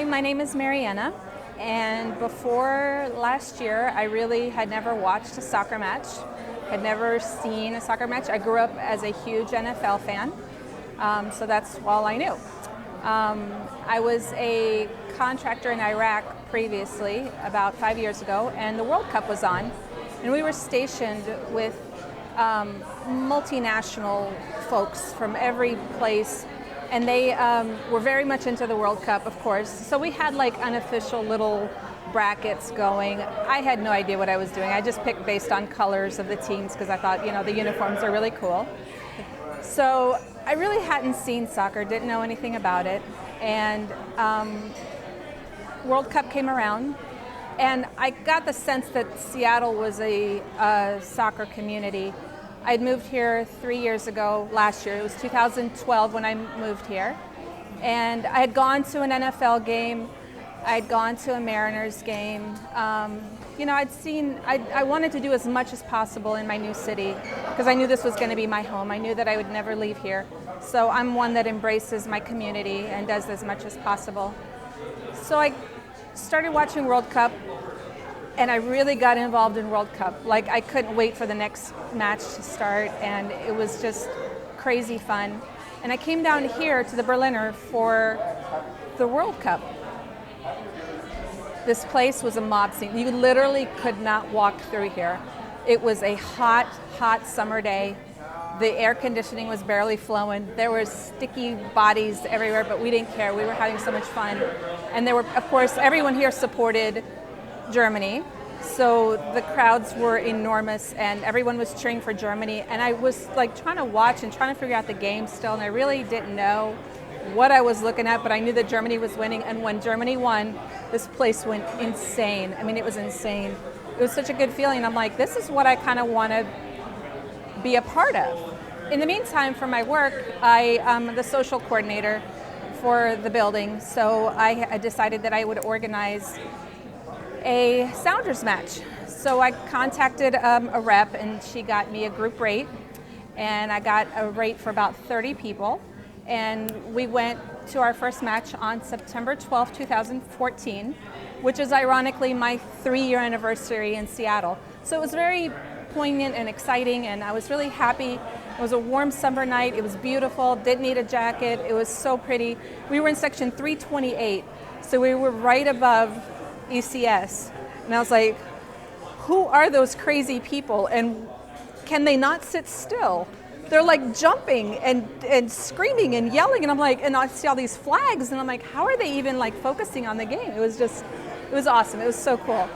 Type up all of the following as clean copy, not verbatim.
Hi, my name is Marianna, and before last year, I really had never watched a soccer match, had never seen a soccer match. I grew up as a huge NFL fan, so that's all I knew. I was a contractor in Iraq previously, about 5 years ago, and the World Cup was on, and we were stationed with multinational folks from every place, and they were very much into the World Cup, of course. So we had like unofficial little brackets going. I had no idea what I was doing. I just picked based on colors of the teams because I thought, the uniforms are really cool. So I really hadn't seen soccer, didn't know anything about it, and World Cup came around, and I got the sense that Seattle was a soccer community. I'd moved here 3 years ago, last year. It was 2012 when I moved here. And I had gone to an NFL game. I'd gone to a Mariners game. I wanted to do as much as possible in my new city because I knew this was going to be my home. I knew that I would never leave here. So I'm one that embraces my community and does as much as possible. So I started watching World Cup, and I really got involved in World Cup. Like, I couldn't wait for the next match to start, and it was just crazy fun. And I came down here to the Berliner for the World Cup. This place was a mob scene. You literally could not walk through here. It was a hot, hot summer day. The air conditioning was barely flowing. There were sticky bodies everywhere, but we didn't care. We were having so much fun. And there were, of course, everyone here supported Germany, so the crowds were enormous and everyone was cheering for Germany, and I was like trying to watch and trying to figure out the game still, and I really didn't know what I was looking at, but I knew that Germany was winning, and when Germany won, this place went insane. I mean, it was insane. It was such a good feeling. I'm like, this is what I kind of want to be a part of. In the meantime, for my work, I am the social coordinator for the building, so I decided that I would organize a Sounders match. So I contacted a rep, and she got me a group rate, and I got a rate for about 30 people, and we went to our first match on September 12, 2014, which is ironically my 3-year anniversary in Seattle. So it was very poignant and exciting, and I was really happy. It was a warm summer night. It was beautiful, didn't need a jacket. It was so pretty. We were in section 328, so we were right above ECS, and I was like, who are those crazy people, and can they not sit still? They're like jumping and screaming and yelling, and I'm like, and I see all these flags, and I'm like, how are they even like focusing on the game? It was awesome. It was so cool.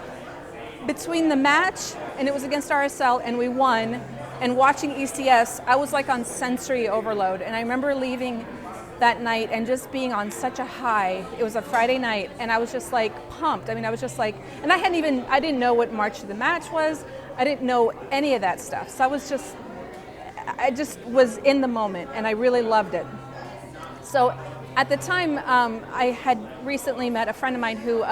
Between the match, and it was against RSL, and we won, and watching ECS, I was like on sensory overload, and I remember leaving that night and just being on such a high. It was a Friday night, and I was just like pumped. I mean, I was just like, and I didn't know what March of the Match was. I didn't know any of that stuff. So I just was in the moment, and I really loved it. So at the time, I had recently met a friend of mine who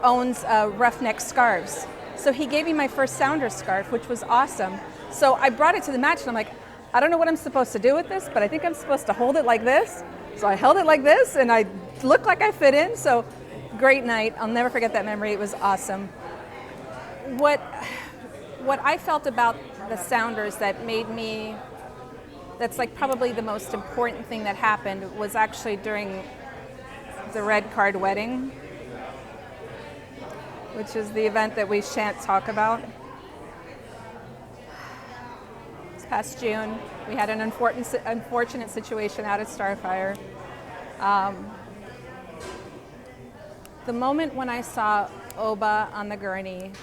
owns Roughneck Scarves. So he gave me my first Sounders scarf, which was awesome. So I brought it to the match, and I'm like, I don't know what I'm supposed to do with this, but I think I'm supposed to hold it like this. So I held it like this, and I looked like I fit in. So great night. I'll never forget that memory. It was awesome. What I felt about the Sounders that's like probably the most important thing that happened was actually during the Red Card Wedding, which is the event that we shan't talk about. Past June, we had an unfortunate situation out at Starfire. The moment when I saw Oba on the gurney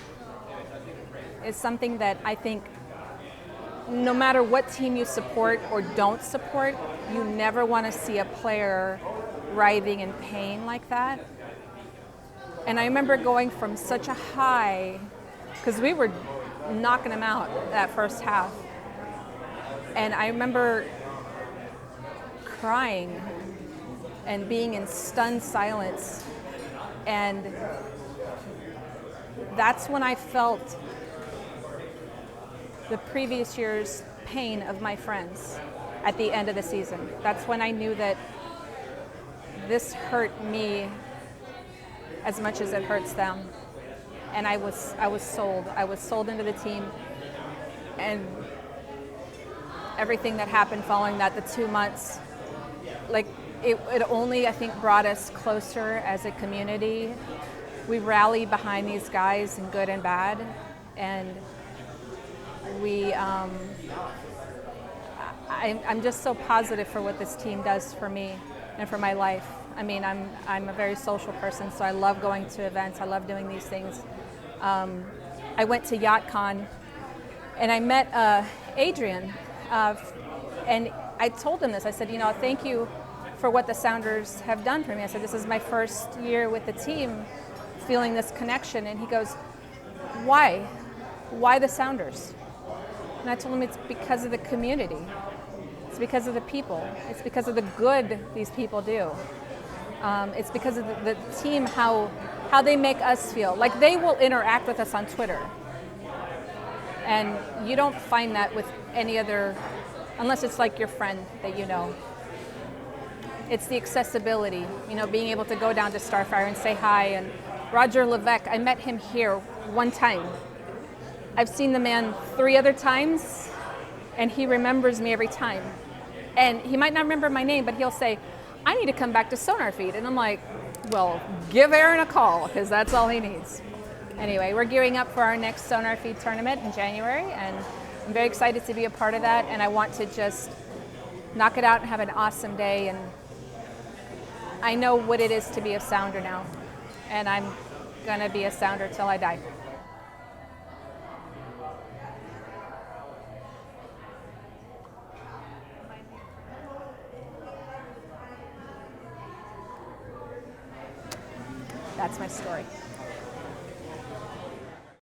is something that I think no matter what team you support or don't support, you never want to see a player writhing in pain like that. And I remember going from such a high, because we were knocking them out that first half. And I remember crying and being in stunned silence. And that's when I felt the previous year's pain of my friends at the end of the season. That's when I knew that this hurt me as much as it hurts them. And I was sold. I was sold into the team. And everything that happened following that, the 2 months, like it only, I think, brought us closer as a community. We rally behind these guys in good and bad, and I'm just so positive for what this team does for me and for my life. I mean, I'm a very social person, so I love going to events. I love doing these things. I went to YachtCon, and I met Adrian, and I told him this. I said, thank you for what the Sounders have done for me. I said, this is my first year with the team, feeling this connection. And he goes, why? Why the Sounders? And I told him it's because of the community. It's because of the people. It's because of the good these people do. It's because of the team, how they make us feel. Like, they will interact with us on Twitter. And you don't find that with any other, unless it's like your friend that you know. It's the accessibility, being able to go down to Starfire and say hi. And Roger Levesque, I met him here one time. I've seen the man 3 other times, and he remembers me every time. And he might not remember my name, but he'll say, I need to come back to Sonar Feed. And I'm like, well, give Aaron a call, because that's all he needs. Anyway, we're gearing up for our next Sonar Feed tournament in January, and I'm very excited to be a part of that, and I want to just knock it out and have an awesome day. And I know what it is to be a Sounder now, and I'm going to be a Sounder till I die. That's my story.